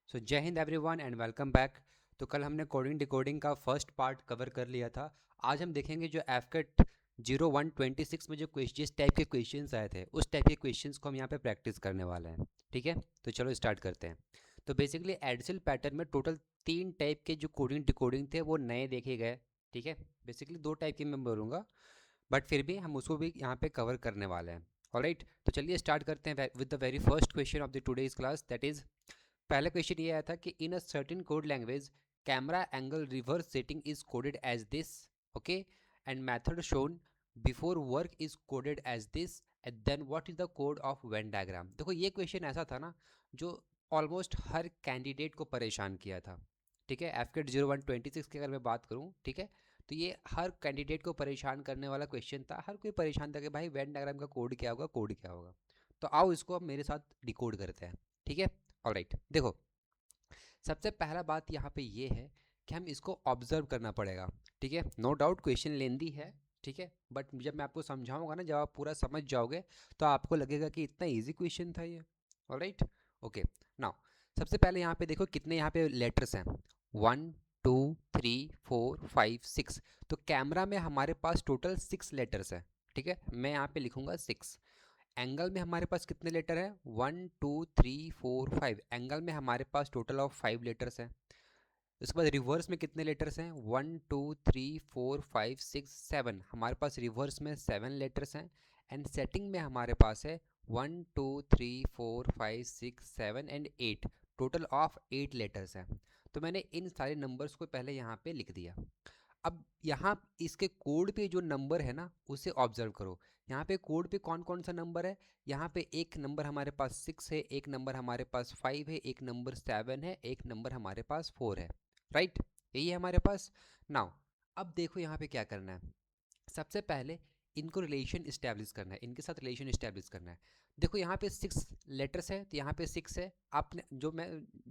सो जय Hind everyone and welcome back. तो कल हमने कोडिंग डिकोडिंग का फर्स्ट पार्ट कवर कर लिया था। आज हम देखेंगे जो एफकेट 0126 में जो जिस टाइप के क्वेश्चंस आए थे उस टाइप के क्वेश्चंस को हम यहाँ पे प्रैक्टिस करने वाले हैं। ठीक है, तो चलो स्टार्ट करते हैं। तो बेसिकली एडिशन पैटर्न में टोटल 3 टाइप के जो कोडिंग डिकोडिंग थे वो नए देखे गए। ठीक है, बेसिकली 2 टाइप के मैं बोलूँगा, बट फिर भी हम उसको भी यहाँ पे कवर करने वाले हैं। ऑलराइट, तो चलिए स्टार्ट करते हैं with the very first question of the today's class, that is पहला क्वेश्चन ये आया था कि in a certain code language camera angle reverse setting is coded as this, okay, and method shown before work is coded as this, and then what is the code of Venn diagram. देखो ये question ऐसा था ना जो almost हर candidate को परेशान किया था। ठीक है, एफकेट 0126 की अगर मैं बात करूँ, ठीक है, तो ये हर कैंडिडेट को परेशान करने वाला क्वेश्चन था। हर कोई परेशान था कि भाई वेन डायग्राम का कोड क्या होगा, कोड क्या होगा। तो आओ इसको अब मेरे साथ डिकोड करते हैं। ठीक है, ऑलराइट, देखो सबसे पहला बात यहाँ पे ये है कि हम इसको ऑब्जर्व करना पड़ेगा। ठीक है, नो डाउट क्वेश्चन लेंदी है, ठीक है, बट जब मैं आपको समझाऊंगा ना, जब आप पूरा समझ जाओगे तो आपको लगेगा कि इतना इजी क्वेश्चन था ये। ऑलराइट, ओके, नाउ सबसे पहले यहाँ पे देखो कितने यहाँ पे लेटर्स हैं। 1 2 3 4 5 6। तो कैमरा में हमारे पास टोटल 6 लेटर्स हैं। ठीक है, मैं यहाँ पे लिखूंगा 6। एंगल में हमारे पास कितने लेटर हैं? 1 2 3 4 5। एंगल में हमारे पास टोटल ऑफ 5 लेटर्स हैं। उसके बाद रिवर्स में कितने लेटर्स हैं? 1 2 3 4 5 6 7। हमारे पास रिवर्स में 7 लेटर्स हैं। एंड सेटिंग में हमारे पास है 1 2 3 4 5 6 7 एंड 8। टोटल ऑफ 8 लेटर्स हैं। तो मैंने इन सारे नंबर्स को पहले यहाँ पे लिख दिया। अब यहाँ इसके कोड पे जो नंबर है ना उसे ऑब्जर्व करो। यहाँ पे कोड पे कौन कौन सा नंबर है? यहाँ पे एक नंबर हमारे पास 6 है, एक नंबर हमारे पास 5 है, एक नंबर 7 है, एक नंबर हमारे पास 4 है। राइट, यही है हमारे पास। नाउ अब देखो यहाँ पे क्या करना है। सबसे पहले इनको रिलेशन इस्टेब्लिश करना है, इनके साथ रिलेशन इस्टेब्लिश करना है। देखो यहाँ पे 6 लेटर्स है तो यहाँ पे 6 है। आपने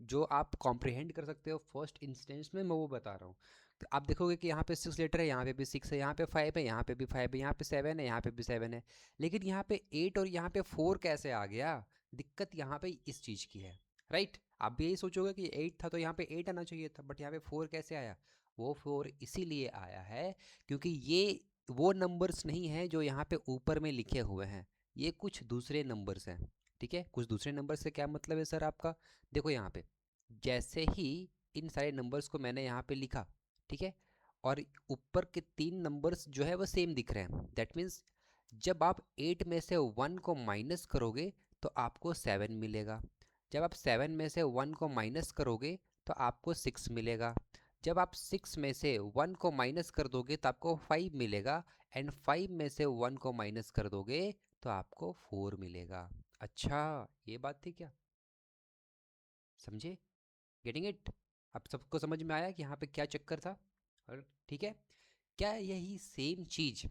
जो आप कॉम्प्रिहेंड कर सकते हो फर्स्ट इंस्टेंस में, मैं वो बता रहा हूँ। तो आप देखोगे कि यहाँ पे 6 लेटर है, यहाँ पे भी 6 है, यहाँ पे 5 है, यहाँ पे भी 5 है, यहाँ पे 7 है, यहाँ पे भी 7 है। लेकिन यहाँ पे 8 और यहाँ पे 4 कैसे आ गया? दिक्कत यहाँ पे इस चीज़ की है। राइट, आप भी यही सोचोगे कि 8 था तो यहाँ पे 8 आना चाहिए था, बट यहाँ पे 4 कैसे आया? वो 4 इसीलिए आया है क्योंकि ये वो नंबर्स नहीं हैं जो यहाँ पे ऊपर में लिखे हुए हैं। ये कुछ दूसरे नंबर्स हैं। ठीक है, कुछ दूसरे नंबर से क्या मतलब है सर आपका? देखो यहाँ पे जैसे ही इन सारे नंबर्स को मैंने यहाँ पे लिखा, ठीक है, और ऊपर के 3 नंबर्स जो है वो सेम दिख रहे हैं, दैट मीन्स जब आप 8 में से 1 को माइनस करोगे तो आपको 7 मिलेगा। जब आप 7 में से 1 को माइनस करोगे तो आपको 6 मिलेगा। जब आप 6 में से 1 को माइनस कर दोगे तो आपको 5 मिलेगा। एंड 5 में से 1 को माइनस कर दोगे तो आपको 4 मिलेगा। अच्छा, ये बात थी क्या? समझे? Getting it? अब सबको समझ में आया कि यहाँ पे क्या चक्कर था? और ठीक है, क्या यही सेम चीज़,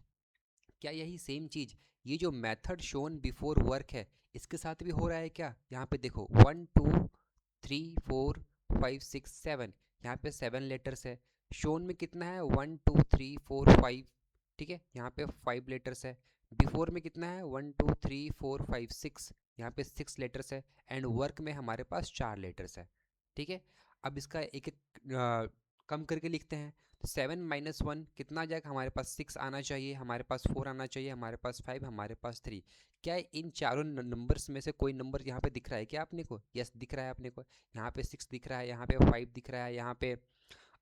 क्या यही सेम चीज़ ये जो मेथड शोन बिफोर वर्क है इसके साथ भी हो रहा है क्या? यहाँ पे देखो 1 2 3 4 5 6 7। यहाँ पे 7 लेटर्स है। शोन में कितना है? 1 2 3 4 5। ठीक है, यहाँ पे 5 लेटर्स है। बिफोर में कितना है? 1 2 3 4 5 6। यहाँ पे 6 लेटर्स है। एंड वर्क में हमारे पास 4 लेटर्स है। ठीक है, अब इसका एक एक कम करके लिखते हैं। 7 - 1 कितना आ जाएगा? हमारे पास 6 आना चाहिए, हमारे पास 4 आना चाहिए, हमारे पास 5, हमारे पास 3। क्या इन चारों नंबर्स में से कोई नंबर यहाँ पे दिख रहा है क्या आपने को? यस, दिख रहा है अपने को। यहाँ पे 6 दिख रहा है, यहाँ पे 5 दिख रहा है, यहाँ पे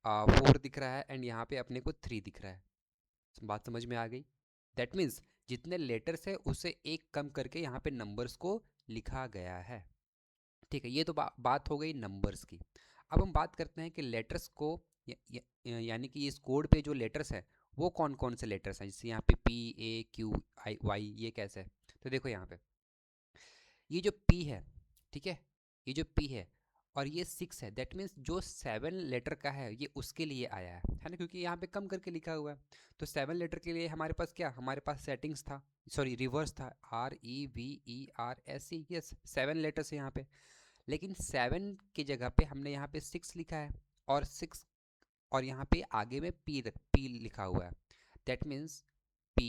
4 दिख रहा है, एंड यहाँ पे अपने को 3 दिख रहा है। बात समझ में आ गई? दैट मीन्स जितने लेटर्स है उससे एक कम करके यहाँ पे नंबर्स को लिखा गया है। ठीक है, ये तो बात हो गई नंबर्स की। अब हम बात करते हैं कि लेटर्स को यानी कि इस कोड पे जो लेटर्स है वो कौन कौन से लेटर्स हैं। जैसे यहाँ पे P A Q I Y, ये कैसे है? तो देखो यहाँ पे ये जो P है, ठीक है, ये जो P है और ये 6 है, दैट मीन्स जो 7 लेटर का है ये उसके लिए आया है ना, क्योंकि यहाँ पे कम करके लिखा हुआ है। तो 7 लेटर के लिए हमारे पास क्या, हमारे पास सेटिंग्स था, सॉरी रिवर्स था, REVERSE। यस, 7 लेटर्स है यहाँ पे। लेकिन 7 की जगह पे हमने यहाँ पे 6 लिखा है, और 6 और यहाँ पे आगे में P लिखा हुआ है। That means P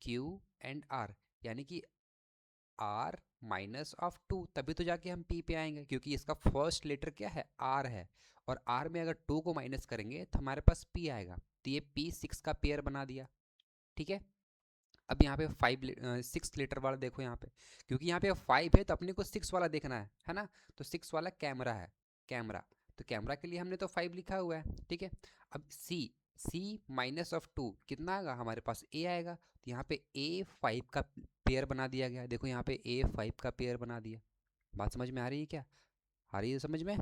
Q and R, यानी कि R माइनस ऑफ 2, तभी तो जाके हम p पे आएंगे, क्योंकि इसका फर्स्ट लेटर क्या है, r है, और r में अगर 2 को माइनस करेंगे तो हमारे पास p आएगा, तो ये p 6 का पेयर बना दिया। ठीक है, अब यहाँ पे 6 लीटर वाला देखो यहाँ पे, क्योंकि यहाँ पे 5 है तो अपने को 6 वाला देखना है ना, तो 6 वाला कैमरा है, कैमरा, तो कैमरा के लिए हमने तो 5 लिखा हुआ है। ठीक है, अब C माइनस ऑफ 2 कितना आएगा, हमारे पास A आएगा, तो यहाँ पे A5 का पेयर बना दिया गया, देखो यहाँ पे A5 का पेयर बना दिया। बात समझ में आ रही है क्या, आ रही है समझ में?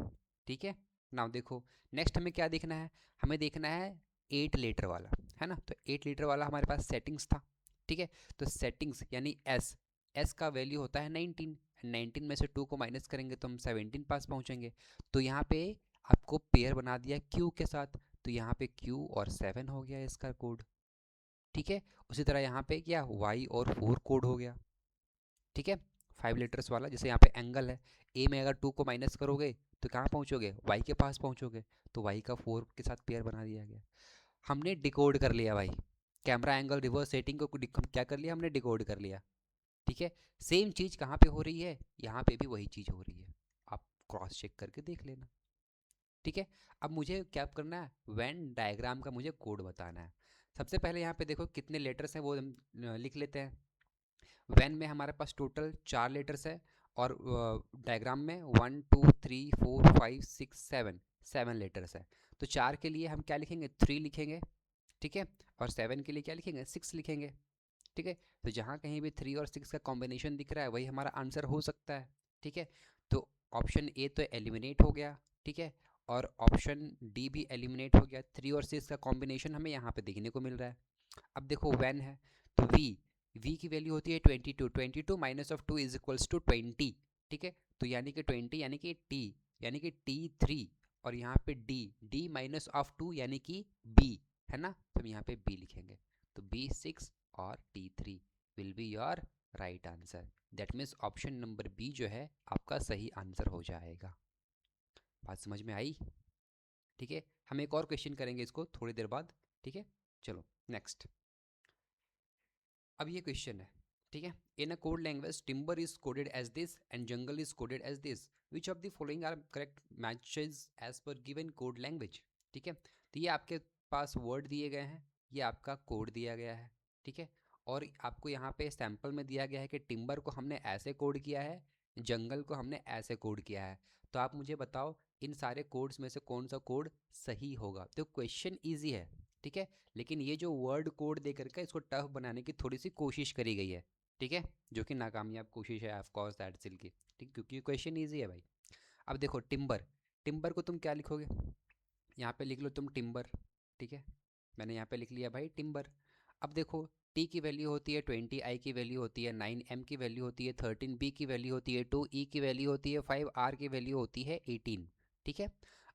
ठीक है, नाउ देखो नेक्स्ट हमें क्या देखना है, हमें देखना है 8 लीटर वाला, है ना, तो 8 लीटर वाला हमारे पास सेटिंग्स था। ठीक है, तो सेटिंग्स यानी एस का वैल्यू होता है 19, 19 में से 2 को माइनस करेंगे तो हम 17 पास पहुंचेंगे। तो यहाँ पे आपको पेयर बना दिया क्यू के साथ, तो यहाँ पे क्यू और 7 हो गया इसका कोड। ठीक है, उसी तरह यहाँ पे क्या वाई और 4 कोड हो गया। ठीक है, 5 लीटर्स वाला, जैसे यहाँ पे एंगल है, ए में अगर 2 को माइनस करोगे तो कहाँ पहुँचोगे, वाई के पास पहुँचोगे, तो वाई का 4 के साथ पेयर बना दिया गया। हमने डिकोड कर लिया भाई, कैमरा एंगल रिवर्स सेटिंग को क्या कर लिया हमने, डिकोड कर लिया। ठीक है, सेम चीज़ कहाँ पे हो रही है, यहाँ पे भी वही चीज़ हो रही है, आप क्रॉस चेक करके देख लेना। ठीक है, अब मुझे क्या करना है, वेन डायग्राम का मुझे कोड बताना है। सबसे पहले यहाँ पे देखो कितने लेटर्स हैं वो हम लिख लेते हैं। वैन में हमारे पास टोटल 4 लेटर्स है, और डायग्राम में 1 2 3 4 5 6 7 7 लेटर्स है। तो 4 के लिए हम क्या लिखेंगे, 3 लिखेंगे। ठीक है, और 7 के लिए क्या लिखेंगे, 6 लिखेंगे। ठीक है, तो जहाँ कहीं भी 3 और 6 का कॉम्बिनेशन दिख रहा है वही हमारा आंसर हो सकता है। ठीक है, तो ऑप्शन ए तो एलिमिनेट हो गया। ठीक है, और ऑप्शन डी भी एलिमिनेट हो गया, 3 और 6 का कॉम्बिनेशन हमें यहाँ पे देखने को मिल रहा है। अब देखो वैन है, तो वी की वैल्यू होती है 22, 22 minus of 2 is equals to 20। ठीक है, तो यानी कि 20 यानी कि टी, यानी कि T3, और यहाँ पे डी माइनस ऑफ 2 यानी कि बी, है ना, तो हम यहाँ पे बी लिखेंगे, तो B6 और T3 will be your right answer. That means option number B जो है आपका सही आंसर हो जाएगा। बात समझ में आई? ठीक है, हम एक और क्वेश्चन करेंगे इसको थोड़ी देर बाद। ठीक है, चलो नेक्स्ट। अब ये क्वेश्चन है, ठीक है, in a code language timber is coded as this and jungle is coded as this, which of the following are correct matches as पर गिवन कोड लैंग्वेज। ठीक है, तो ये आपके पास वर्ड दिए गए हैं, ये आपका कोड दिया गया है। ठीक है, और आपको यहाँ पे सैंपल में दिया गया है कि टिम्बर को हमने ऐसे कोड किया है, जंगल को हमने ऐसे कोड किया है। तो आप मुझे बताओ इन सारे कोड्स में से कौन सा कोड सही होगा। तो क्वेश्चन ईजी है, ठीक है, लेकिन ये जो वर्ड कोड दे करके इसको टफ बनाने की थोड़ी सी कोशिश करी गई है। ठीक है, जो कि नाकामयाब कोशिश है ऑफ कोर्स दैट सिल की। ठीक, क्योंकि क्वेश्चन ईजी है भाई। अब देखो टिम्बर, टिम्बर को तुम क्या लिखोगे, यहाँ पे लिख लो तुम टिम्बर। ठीक है, मैंने यहाँ पे लिख लिया भाई टिम्बर। अब देखो टी की वैल्यू होती है 20, आई की वैल्यू होती है 9, एम की वैल्यू होती है 13, बी की वैल्यू होती है 2, ई की वैल्यू होती है 5, आर की वैल्यू होती है 18। ठीक है,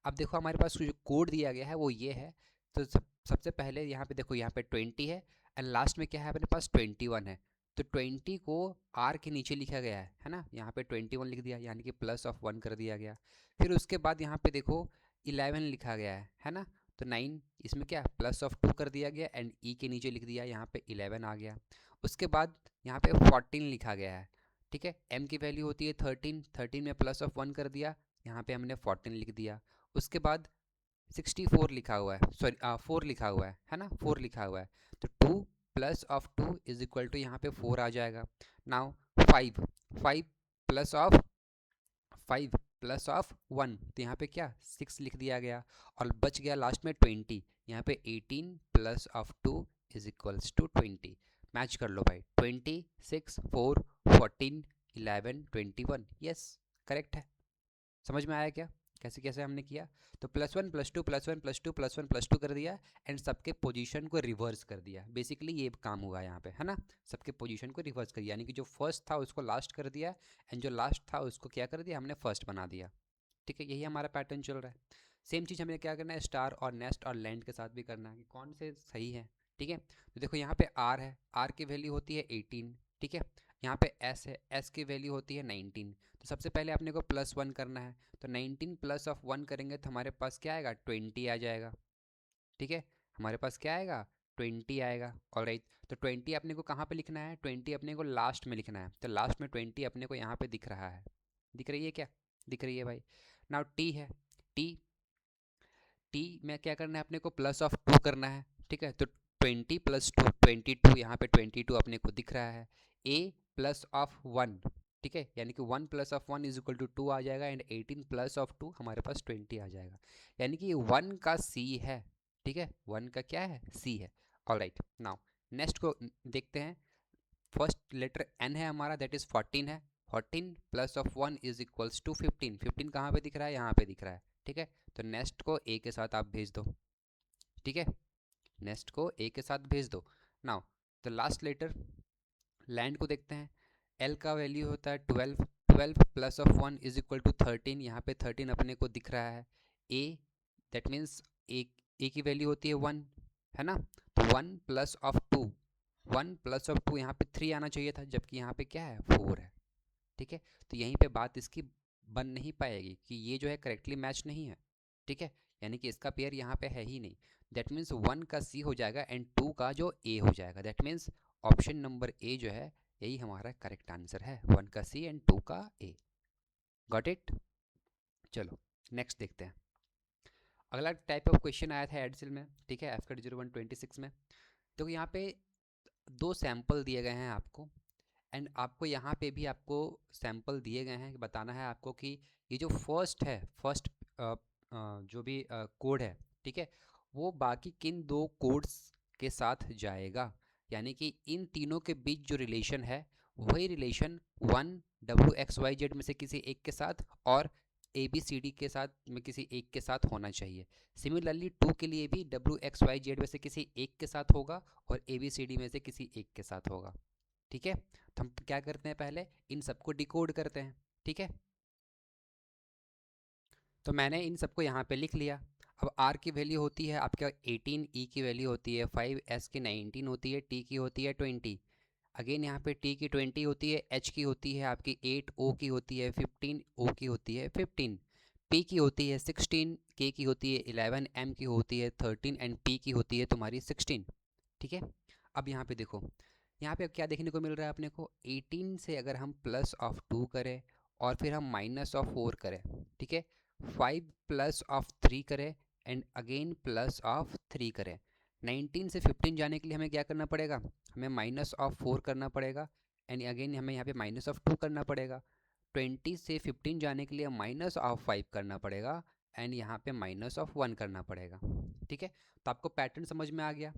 अब देखो हमारे पास जो कोड दिया गया है वो ये है। तो सबसे पहले यहाँ पे देखो, यहाँ पे 20 है एंड लास्ट में क्या है अपने पास 21 है, तो 20 को आर के नीचे लिखा गया है ना, यहाँ पे 21 लिख दिया, यानी कि प्लस ऑफ 1 कर दिया गया। फिर उसके बाद यहाँ पे देखो 11 लिखा गया है ना, तो 9 इसमें क्या प्लस ऑफ 2 कर दिया गया एंड ई के नीचे लिख दिया, यहाँ पे 11 आ गया। उसके बाद यहाँ पे 14 लिखा गया है। ठीक है, एम की वैल्यू होती है 13, 13 में प्लस ऑफ 1 कर दिया, यहाँ पे हमने 14 लिख दिया। उसके बाद 64 लिखा हुआ है, सॉरी 4 लिखा हुआ है ना, 4 लिखा हुआ है, तो 2 plus of 2 is equal to यहाँ पे 4 आ जाएगा। Now 5, 5 plus of 5 plus of 1, तो यहाँ पे क्या 6 लिख दिया गया, और बच गया लास्ट में 20, यहाँ पे 18 plus of 2 is equals to 20। Match कर लो भाई, 20 6 4 14 11 21, यस करेक्ट है। समझ में आया क्या कैसे कैसे हमने किया? तो +1 +2 +1 +2 +1 +2 कर दिया एंड सबके पोजीशन को रिवर्स कर दिया। बेसिकली ये काम हुआ यहाँ पे, है ना, सबके पोजीशन को रिवर्स कर दिया, यानी कि जो फर्स्ट था उसको लास्ट कर दिया एंड जो लास्ट था उसको क्या कर दिया, हमने फर्स्ट बना दिया। ठीक है, यही हमारा पैटर्न चल रहा है। सेम चीज़ हमें क्या करना है, स्टार और नेस्ट और लैंड के साथ भी करना है कि कौन से सही है। ठीक है, तो देखो यहाँ पे आर है, आर की वैल्यू होती है 18। ठीक है, यहाँ पे एस है, एस की वैल्यू होती है 19। तो सबसे पहले अपने को +1 करना है, तो 19 प्लस ऑफ 1 करेंगे तो हमारे पास क्या आएगा, 20 आ जाएगा। ठीक है, हमारे पास क्या आएगा, 20 आएगा। ऑलराइट, तो 20 अपने को कहाँ पे लिखना है? 20 अपने को लास्ट में लिखना है, तो लास्ट में 20 अपने को यहाँ पे दिख रहा है। दिख रही है क्या? दिख रही है भाई। नाउ टी है, टी टी में क्या करना है अपने को? प्लस ऑफ 2 करना है, ठीक है। तो 20 प्लस 2, 22, यहाँ पे 22 अपने को दिख रहा है। ए प्लस ऑफ 1, ठीक है, यानी कि 1 plus of 1 is equal to 2 आ जाएगा, एंड 18 प्लस ऑफ 2 हमारे पास 20 आ जाएगा, यानी कि 1 का सी है, ठीक है। 1 का क्या है? सी है। ऑलराइट, नाउ नेक्स्ट को देखते हैं। फर्स्ट लेटर एन है हमारा, दैट इज 14 है। 14 plus of 1 is equals to 15। 15 कहाँ पे दिख रहा है? यहाँ पे दिख रहा है, ठीक है। तो नेक्स्ट को ए के साथ आप भेज दो, ठीक है। नेक्स्ट को ए के साथ भेज दो। Now the last letter land को देखते हैं। एल का वैल्यू होता है 12। 12 plus of 1 is equal to 13। यहाँ पे 13 अपने को दिख रहा है। ए दैट मीन्स ए की वैल्यू होती है 1, है ना। तो 1 प्लस ऑफ 2, 1 प्लस ऑफ 2 यहाँ पे 3 आना चाहिए था, जबकि यहाँ पे क्या है? 4 है, ठीक है। तो यहीं पे बात इसकी बन नहीं पाएगी कि ये जो है करेक्टली मैच नहीं है, ठीक है, यानी कि इसका पेयर यहाँ पे है ही नहीं। दैट मीन्स 1 का सी हो जाएगा एंड 2 का जो ए हो जाएगा। That means option number A जो है यही हमारा करेक्ट आंसर है, 1 का सी एंड 2 का ए। Got it? चलो नेक्स्ट देखते हैं। अगला टाइप ऑफ क्वेश्चन आया था एडसिल में, ठीक है, एफकट 0126 में। तो यहाँ पे दो सैंपल दिए गए हैं आपको, एंड आपको यहाँ पे भी आपको सैंपल दिए गए हैं, बताना है आपको कि ये जो फर्स्ट है, फर्स्ट जो भी कोड है, ठीक है, वो बाकी किन दो कोड्स के साथ जाएगा, यानी कि इन तीनों के बीच जो रिलेशन है वही रिलेशन 1 WXYZ में से किसी एक के साथ और ABCD के साथ में किसी एक के साथ होना चाहिए। सिमिलरली 2 के लिए भी WXYZ में से किसी एक के साथ होगा और ABCD में से किसी एक के साथ होगा, ठीक है। तो हम क्या करते हैं? पहले इन सबको डिकोड करते हैं, ठीक है। तो मैंने इन सबको यहाँ पे लिख लिया। अब R की वैल्यू होती है आपका 18, E की वैल्यू होती है 5, S की 19 होती है, T की होती है 20। अगेन यहाँ पे T की 20 होती है, H की होती है आपकी 8, O की होती है 15, O की होती है 15, P की होती है 16, K की होती है 11, M की होती है 13 एंड P की होती है तुम्हारी 16, ठीक है। अब यहाँ पे देखो, यहाँ पे अब क्या देखने को मिल रहा है अपने को? 18 से अगर हम प्लस ऑफ 2 करें और फिर हम माइनस ऑफ 4 करें, ठीक है, 5 प्लस ऑफ 3 करें एंड अगेन प्लस ऑफ 3 करें, 19 से 15 जाने के लिए हमें क्या करना पड़ेगा? हमें माइनस ऑफ 4 करना पड़ेगा एंड अगेन हमें यहाँ पे माइनस ऑफ 2 करना पड़ेगा। 20 से 15 जाने के लिए माइनस ऑफ 5 करना पड़ेगा एंड यहाँ पे माइनस ऑफ 1 करना पड़ेगा, ठीक है। तो आपको पैटर्न समझ में आ गया,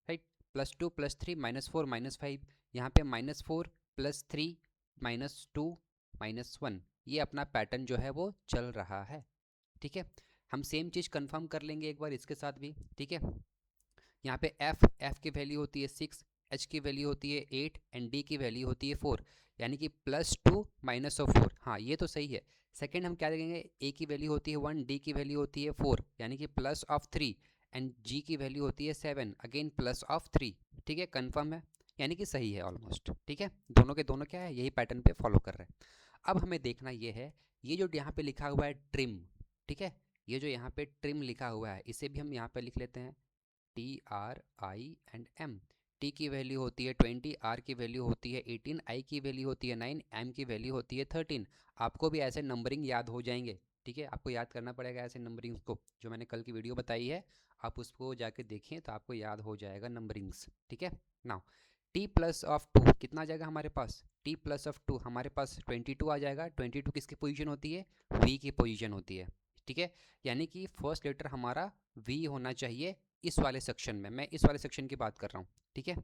राइट। +2 +3 -4 -5, यहाँ पे -4 +3 -2 -1, ये अपना पैटर्न जो है वो चल रहा है, ठीक है। हम सेम चीज़ कंफर्म कर लेंगे एक बार इसके साथ भी, ठीक है। यहाँ पे एफ की वैल्यू होती है 6, एच की वैल्यू होती है 8 एंड डी की वैल्यू होती है 4, यानी कि +2 -4। हाँ ये तो सही है। सेकंड हम क्या देखेंगे? ए की वैल्यू होती है 1, डी की वैल्यू होती है 4, यानी कि +3 एंड जी की वैल्यू होती है 7, अगेन +3, ठीक है, कन्फर्म है, यानी कि सही है ऑलमोस्ट, ठीक है। दोनों के दोनों क्या है? यही पैटर्न पे फॉलो कर रहे हैं। अब हमें देखना ये है, ये जो यहाँ पे लिखा हुआ है ट्रिम, ठीक है, ये जो यहाँ पे ट्रिम लिखा हुआ है इसे भी हम यहाँ पे लिख लेते हैं TRI&M। टी की वैल्यू होती है 20, आर की वैल्यू होती है 18, आई की वैल्यू होती है 9, एम की वैल्यू होती है 13। आपको भी ऐसे नंबरिंग याद हो जाएंगे, ठीक है, आपको याद करना पड़ेगा ऐसे नंबरिंग्स को, जो मैंने कल की वीडियो बताई है आप उसको जाके देखिए तो आपको याद हो जाएगा नंबरिंग्स, ठीक है। नाउ टी प्लस ऑफ 2 कितना आ जाएगा हमारे पास? टी प्लस ऑफ 2 हमारे पास 22 आ जाएगा। 22 किसकी पोजीशन होती है? वी की पोजीशन होती है, ठीक है, यानी कि फर्स्ट लेटर हमारा वी होना चाहिए इस वाले सेक्शन में। मैं इस वाले सेक्शन की बात कर रहा हूँ, ठीक है।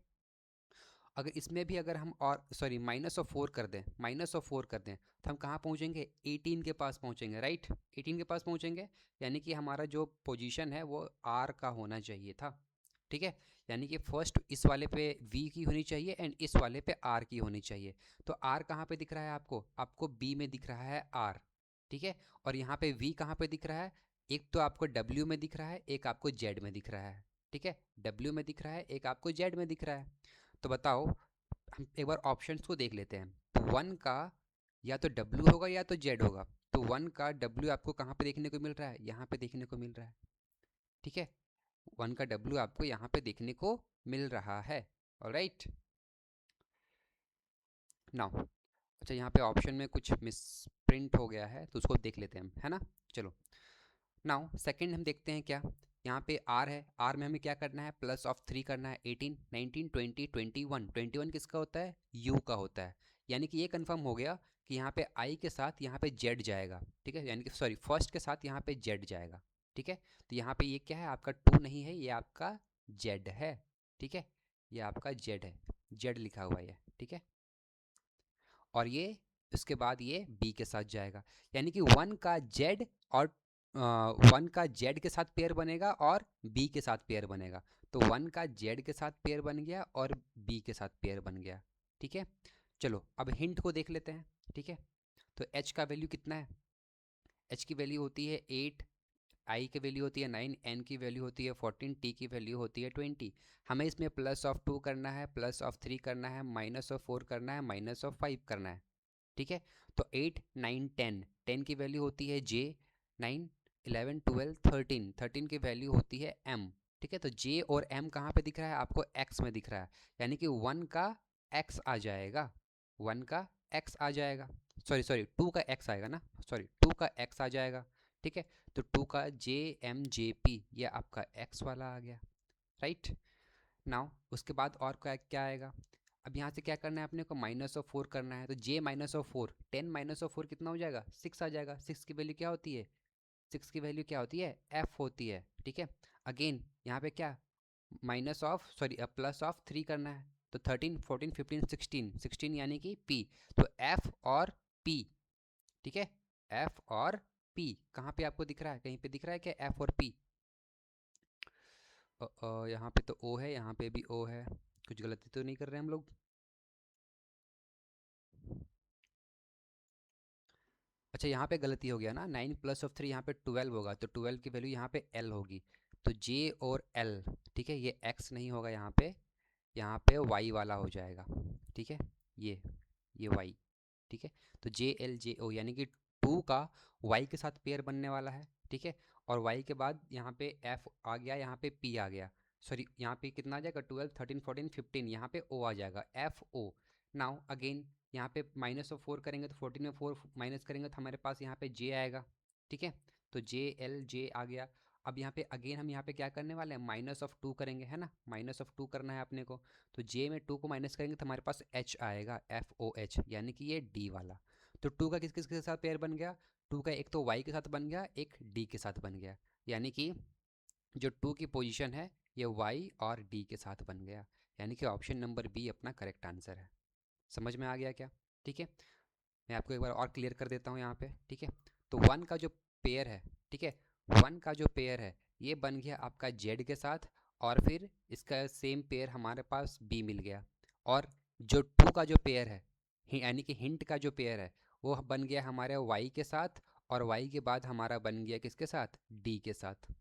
अगर इसमें भी अगर हम और सॉरी -4 कर दें, -4 कर दें तो हम कहाँ पहुँचेंगे? 18 के पास पहुँचेंगे, राइट, 18 के पास पहुँचेंगे, यानी कि हमारा जो पोजीशन है वो आर का होना चाहिए था, ठीक है, यानी कि फर्स्ट इस वाले पे वी की होनी चाहिए एंड इस वाले पे आर की होनी चाहिए। तो आर कहाँ पे दिख रहा है आपको? आपको बी में दिख रहा है आर, ठीक है, और यहाँ पे वी कहाँ पे दिख रहा है? एक तो आपको डब्ल्यू में दिख रहा है, एक आपको जेड में दिख रहा है, ठीक है, डब्ल्यू में दिख रहा है, एक आपको जेड में दिख रहा है। तो बताओ, हम एक बार ऑप्शंस को देख लेते हैं। तो 1 का या तो डब्ल्यू होगा या तो जेड होगा। तो 1 का डब्ल्यू आपको कहाँ पे देखने को मिल रहा है? यहाँ पे देखने को मिल रहा है, ठीक है। 1 का W आपको यहाँ पे देखने को मिल रहा है। ऑलराइट नाउ, अच्छा यहाँ पे ऑप्शन में कुछ मिस प्रिंट हो गया है तो उसको देख लेते हैं हम, है ना। चलो नाउ सेकंड हम देखते हैं क्या। यहाँ पे R है, R में हमें क्या करना है, प्लस ऑफ 3 करना है। 18 19 20 21, 21 किसका होता है, U का होता है। यानी कि ये कंफर्म हो गया कि यहाँ पे I के साथ यहाँ पे Z जाएगा, ठीक है, यानी कि सॉरी फर्स्ट के साथ यहाँ पे Z जाएगा, ठीक है। तो यहाँ पे ये क्या है, आपका 2 नहीं है, ये आपका Z है, ठीक है, ये आपका Z है, Z लिखा हुआ है, ठीक है। और ये उसके बाद ये B के साथ जाएगा, यानी कि 1 का Z और 1 का Z के साथ पेयर बनेगा और B के साथ पेयर बनेगा। तो 1 का Z के साथ पेयर बन गया और B के साथ पेयर बन गया, ठीक है। चलो अब हिंट को देख लेते हैं, ठीक है। तो H का वैल्यू कितना है, H की वैल्यू होती है 8, I की वैल्यू होती है 9, N की वैल्यू होती है 14, T की वैल्यू होती है 20। हमें इसमें प्लस ऑफ 2 करना है, प्लस ऑफ 3 करना है, माइनस ऑफ 4 करना है, माइनस ऑफ 5 करना है, ठीक है। तो 8 9 10, 10 की वैल्यू होती है J, 9 11 12 13, 13 की वैल्यू होती है M, ठीक है। तो J और M कहाँ पे दिख रहा है आपको, X में दिख रहा है, यानी कि 1 का X आ जाएगा, 1 का X आ जाएगा, सॉरी सॉरी 2 का X आएगा ना, सॉरी 2 का X आ जाएगा, ठीक है। तो 2 का JMJP ये आपका X वाला आ गया, राइट नाउ। उसके बाद और क्या क्या आएगा, अब यहाँ से क्या करना है अपने को, माइनस ऑफ 4 करना है। तो J minus of 4, 10 minus of 4 कितना हो जाएगा, 6 आ जाएगा। 6 की वैल्यू क्या होती है, 6 की वैल्यू क्या होती है, F होती है, ठीक है। अगेन यहाँ पे क्या, minus of sorry plus of 3 करना है। तो 13 14 15 16, 16 यानी कि P। तो F और P, ठीक है, F और P कहाँ पे आपको दिख रहा है, कहीं पे दिख रहा है क्या F और P। यहाँ पे तो O है, यहाँ पे भी O है, कुछ गलती तो नहीं कर रहे हम लोग। अच्छा यहाँ पे गलती हो गया ना, 9 प्लस ऑफ 3 यहाँ पे 12 होगा, तो 12 की वैल्यू यहाँ पे L होगी। तो J और L, ठीक है, ये X नहीं होगा यहाँ पे Y वाला हो जाएगा, ठीक है, ये Y, ठीक है। तो JLJO यानी कि 2 का Y के साथ पेयर बनने वाला है, ठीक है। और Y के बाद यहाँ पे F आ गया, यहाँ पे P आ गया, सॉरी यहाँ पे कितना आ जाएगा, 12 13 14 15, यहाँ पे O आ जाएगा, FO। नाउ अगेन यहाँ पे माइनस ऑफ 4 करेंगे तो 14 में 4 माइनस करेंगे तो हमारे पास यहाँ पे J आएगा, ठीक है। तो JLJ आ गया। अब यहाँ पे अगेन हम यहाँ पे क्या करने वाले हैं, माइनस ऑफ 2 करेंगे, है ना, माइनस ऑफ 2 करना है अपने को। तो J में 2 को माइनस करेंगे तो हमारे पास H आएगा, FOH, यानी कि ये D वाला। तो 2 का किस किस के साथ पेयर बन गया, 2 का एक तो Y के साथ बन गया, एक D के साथ बन गया, यानी कि जो 2 की पोजीशन है ये Y और D के साथ बन गया, यानी कि ऑप्शन नंबर बी अपना करेक्ट आंसर है। समझ में आ गया क्या, ठीक है। मैं आपको एक बार और क्लियर कर देता हूँ यहाँ पे, ठीक है। तो 1 का जो पेयर है, ठीक है, 1 का जो पेयर है ये बन गया आपका Z के साथ, और फिर इसका सेम पेयर हमारे पास B मिल गया। और जो 2 का जो पेयर है, यानी कि हिंट का जो पेयर है, वो बन गया हमारे Y के साथ, और Y के बाद हमारा बन गया किसके साथ, D के साथ,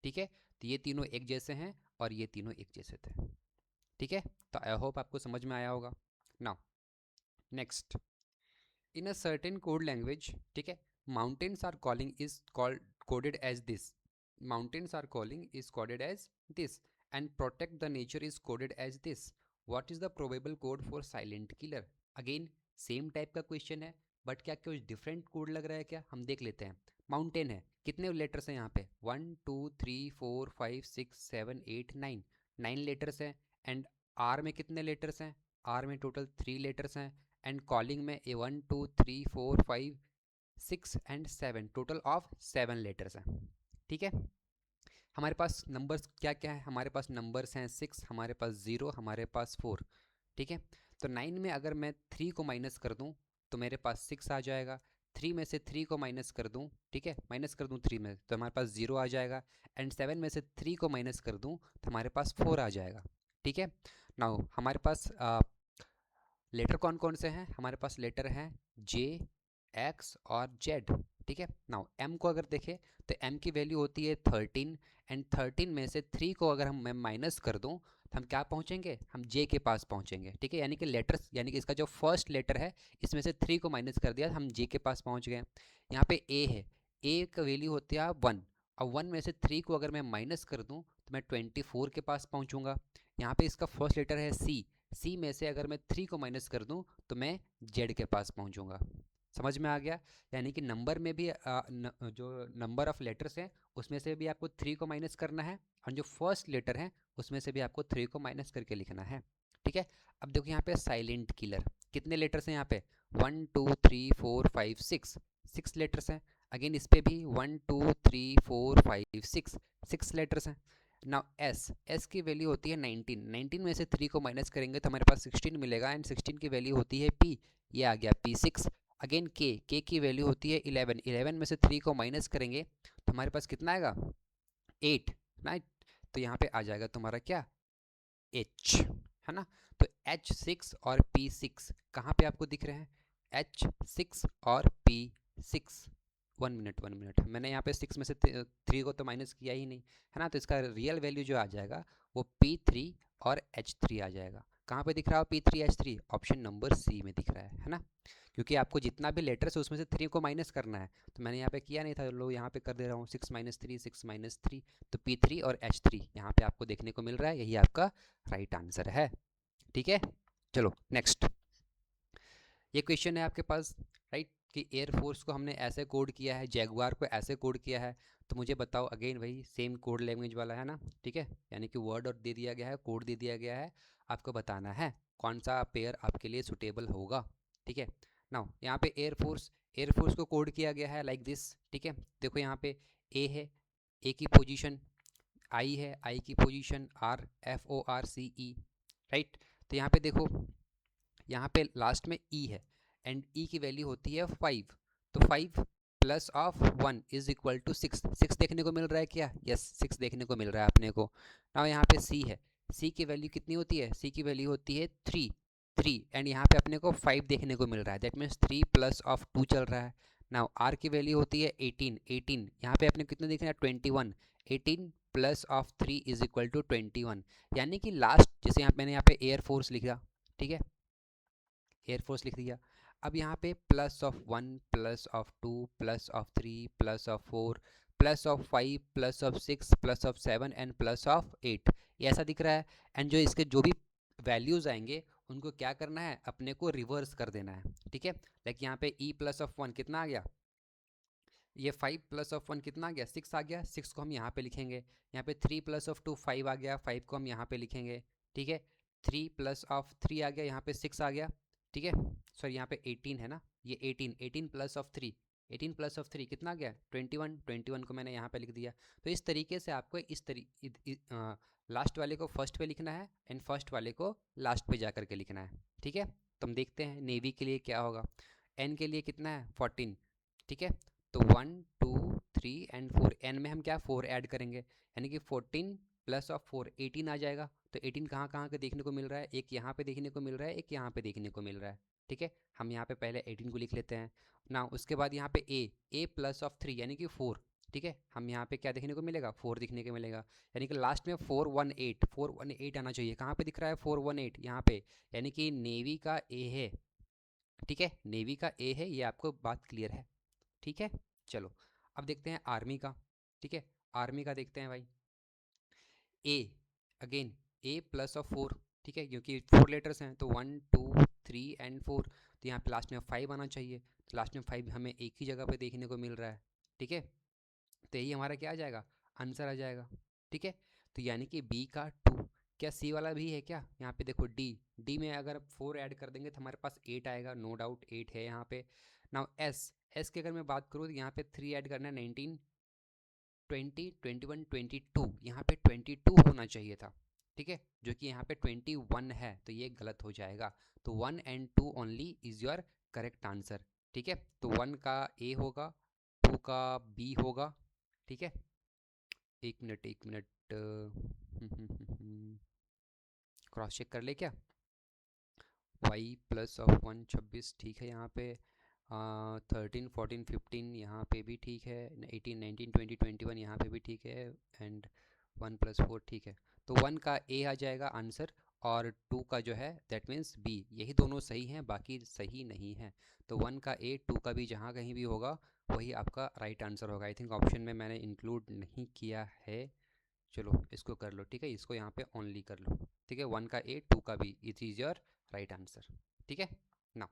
ठीक है। तो ये तीनों एक जैसे हैं और ये तीनों एक जैसे थे, ठीक है। तो आई होप आपको समझ में आया होगा। Now next, in a certain code language, ठीक है, mountains are calling is called coded as this, mountains are calling is coded as this, and protect the nature is coded as this, what is the probable code for silent killer. Again same type का question है, but क्या कुछ different code लग रहा है क्या, हम देख लेते हैं। माउंटेन है, कितने लेटर्स हैं यहाँ पे, 1 2 3 4 5 6 7 8 9, 9 लेटर्स हैं। एंड आर में कितने लेटर्स हैं, आर में टोटल 3 लेटर्स हैं। एंड कॉलिंग में 1 2 3 4 5 6 एंड 7, टोटल ऑफ 7 लेटर्स हैं, ठीक है। हमारे पास नंबर्स क्या क्या है, हमारे पास नंबर्स हैं 6, हमारे पास 0, हमारे पास 4, ठीक है। तो 9 में अगर मैं 3 को माइनस कर दूं तो मेरे पास 6 आ जाएगा। 3 में से 3 को माइनस कर दूं, ठीक है, माइनस कर दूं 3 में तो हमारे पास 0 आ जाएगा। एंड 7 में से 3 को माइनस कर दूं तो हमारे पास 4 आ जाएगा, ठीक है। नाउ हमारे पास लेटर कौन कौन से हैं, हमारे पास लेटर हैं J, X और Z, ठीक है। नाउ M को अगर देखें तो M की वैल्यू होती है 13, एंड 13 में से 3 को अगर हम मैं माइनस कर दूं तो हम क्या पहुंचेंगे, हम J के पास पहुंचेंगे, ठीक है। यानी कि लेटर्स, यानी कि इसका जो फर्स्ट लेटर है इसमें से 3 को माइनस कर दिया, हम J के पास पहुंच गए। यहाँ पे A है, A का वैल्यू होती है 1, और 1 में से 3 को अगर मैं माइनस कर दूं तो मैं 24 के पास पहुंचूंगा। यहाँ पे इसका फर्स्ट लेटर है सी, सी में से अगर मैं 3 को माइनस कर दूं तो मैं जेड के पास पहुंचूंगा। समझ में आ गया? यानी कि नंबर में भी जो नंबर ऑफ लेटर्स हैं उसमें से भी आपको 3 को माइनस करना है, और जो फर्स्ट लेटर है उसमें से भी आपको 3 को माइनस करके लिखना है। ठीक है। अब देखो यहाँ पे साइलेंट किलर, कितने लेटर्स हैं यहाँ पे? 1 2 3 4 5 6, 6 लेटर्स हैं। अगेन इस पे भी 1 2 3 4 5 6, 6 लेटर्स हैं। नाउ एस, एस की वैल्यू होती है 19, 19 में से 3 को माइनस करेंगे तो हमारे पास 16 मिलेगा, एंड 16 की वैल्यू होती है पी, ये आ गया P6। अगेन के की वैल्यू होती है 11, 11 में से 3 को माइनस करेंगे तो हमारे पास कितना आएगा? 8, राइट। तो यहाँ पे आ जाएगा तुम्हारा क्या? H, है ना। तो H6 और P6 कहाँ पे आपको दिख रहे हैं? H6 और P6। 1 मिनट, मैंने यहाँ पे 6 में से 3 को तो माइनस किया ही नहीं, है ना। तो इसका रियल वैल्यू जो आ जाएगा वो P3 और H3 आ जाएगा। कहाँ पे दिख रहा है P3 H3? Option number C में दिख रहा है ना। क्योंकि आपको जितना भी लेटर्स है उसमें से 3 को माइनस करना है, तो मैंने यहाँ पे किया नहीं था, लो यहाँ पे कर दे रहा हूँ। 6 - 3, 6 - 3, तो P3 और H3 यहाँ पे आपको देखने को मिल रहा है, यही आपका राइट आंसर है। ठीक है, चलो नेक्स्ट। ये क्वेश्चन है आपके पास, राइट, कि एयरफोर्स को हमने ऐसे कोड किया है, जैगुआर को ऐसे कोड किया है, तो मुझे बताओ। अगेन वही सेम कोड लैंग्वेज वाला है ना, ठीक है। यानी कि वर्ड और दे दिया गया है, कोड दे दिया गया है, आपको बताना है कौन सा पेयर आपके लिए सुटेबल होगा। ठीक है। नाउ यहाँ पे एयरफोर्स को कोड किया गया है लाइक दिस। ठीक है, देखो यहाँ पे ए है, ए की पोजीशन, आई है, आई की पोजीशन, आर, FORCE, राइट। तो यहाँ पे देखो, यहाँ पे लास्ट में ई है, एंड ई की वैल्यू होती है 5। तो 5 plus of 1 is equal to 6, 6 देखने को मिल रहा है क्या? यस, 6 देखने को मिल रहा है अपने को। नाउ यहाँ पे सी है, सी की वैल्यू कितनी होती है? सी की वैल्यू होती है 3, 3, एंड यहाँ पे अपने को 5 देखने को मिल रहा है, दैट मीन्स 3 प्लस ऑफ 2 चल रहा है। नाउ आर की वैल्यू होती है 18, 18 यहाँ पे अपने कितने दिख रहा है? 21, 18 plus of 3 is equal to 21। यानी कि लास्ट, जैसे यहाँ मैंने यहाँ पे एयरफोर्स लिखा, ठीक है, एयरफोर्स लिख दिया। अब यहाँ पे plus of 1 plus of 2 plus of 3 plus of 4 plus of 5 plus of 6 plus of 7 and plus of 8, ये ऐसा दिख रहा है। एंड जो इसके जो भी वैल्यूज़ आएंगे उनको क्या करना है? अपने को रिवर्स कर देना है। ठीक है, लाइक यहाँ पे ई प्लस ऑफ 1 कितना आ गया? ये 5 प्लस ऑफ 1 कितना आ गया? 6 आ गया, 6 को हम यहाँ पे लिखेंगे। यहाँ पे 3 प्लस ऑफ 2 5 आ गया, 5 को हम यहाँ पे लिखेंगे। ठीक है, 3 प्लस ऑफ 3 आ गया, यहाँ पे 6 आ गया। ठीक है, सॉरी यहाँ पे 18 है ना, ये 18, 18 प्लस ऑफ 3, 18 प्लस ऑफ 3 कितना आ गया? 21, 21 को मैंने यहाँ पे लिख दिया। तो इस तरीके से आपको लास्ट वाले को फर्स्ट पे लिखना है, एंड फर्स्ट वाले को लास्ट पे जा करके लिखना है। ठीक है, तो हम देखते हैं नेवी के लिए क्या होगा। एन के लिए कितना है? 14। ठीक है, तो 1 2 3 एंड 4, एन में हम क्या 4 ऐड करेंगे, यानी कि 14 प्लस ऑफ 4 18 आ जाएगा। तो 18 कहाँ कहाँ के देखने को मिल रहा है? एक यहाँ पे देखने को मिल रहा है, एक यहाँ पे देखने को मिल रहा है। ठीक है, हम यहाँ पे पहले 18 को लिख लेते हैं ना। उसके बाद यहाँ पे ए प्लस ऑफ 3 यानी कि 4। ठीक है, हम यहाँ पे क्या देखने को मिलेगा? 4 दिखने को मिलेगा, यानी कि लास्ट में 418, 418 आना चाहिए। कहाँ पे दिख रहा है 418? यहाँ पे, यानी कि नेवी का ए है। ठीक है, नेवी का ए है, ये आपको बात क्लियर है। ठीक है, चलो अब देखते हैं आर्मी का। ठीक है, आर्मी का देखते हैं भाई। ए, अगेन ए प्लस ऑफ 4, ठीक है, क्योंकि 4 लेटर्स हैं तो 1 2 3 एंड 4, तो यहाँ पे लास्ट में 5 आना चाहिए। तो लास्ट में 5 हमें एक ही जगह पे देखने को मिल रहा है। ठीक है, तो यही हमारा क्या आ जाएगा? आंसर आ जाएगा। ठीक है, तो यानी कि बी का 2। क्या सी वाला भी है क्या? यहाँ पे देखो डी, डी में अगर 4 ऐड कर देंगे तो हमारे पास 8 आएगा, नो डाउट 8 है यहाँ पे। नाउ एस, एस की अगर मैं बात करूँ तो यहाँ पे 3 ऐड करना है, 19 20 21 22, यहाँ पे 22 होना चाहिए था। ठीक है, जो कि यहाँ पे 21 है, तो ये गलत हो जाएगा। तो 1 and 2 only is your correct answer. ठीक है, तो 1 का ए होगा, 2 का बी होगा। ठीक है, एक मिनट एक मिनट, क्रॉस चेक कर ले क्या? वाई प्लस ऑफ 1 26, ठीक है। यहाँ पे 13 14 15 यहाँ पे भी ठीक है, 18 19 20 21 यहाँ पे भी ठीक है, एंड 1 + 4 ठीक है। तो 1 का ए आ जाएगा आंसर, और 2 का जो है दैट मीन्स बी, यही दोनों सही हैं, बाकी सही नहीं है। तो 1 का ए, 2 का बी, जहाँ कहीं भी होगा वही आपका राइट आंसर होगा। आई थिंक ऑप्शन में मैंने इंक्लूड नहीं किया है, चलो इसको कर लो, ठीक है, इसको यहाँ पे ओनली कर लो, ठीक है, 1 का ए 2 का B, it is your right answer, ठीक है ना।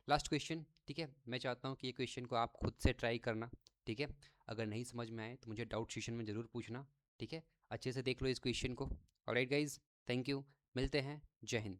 लास्ट क्वेश्चन, ठीक है, मैं चाहता हूँ कि ये क्वेश्चन को आप खुद से ट्राई करना, ठीक है, अगर नहीं समझ में आए तो मुझे डाउट सेशन में ज़रूर पूछना, ठीक है, अच्छे से देख लो इस क्वेश्चन को। ऑलराइट गाइज, थैंक यू, मिलते हैं, जय हिंद।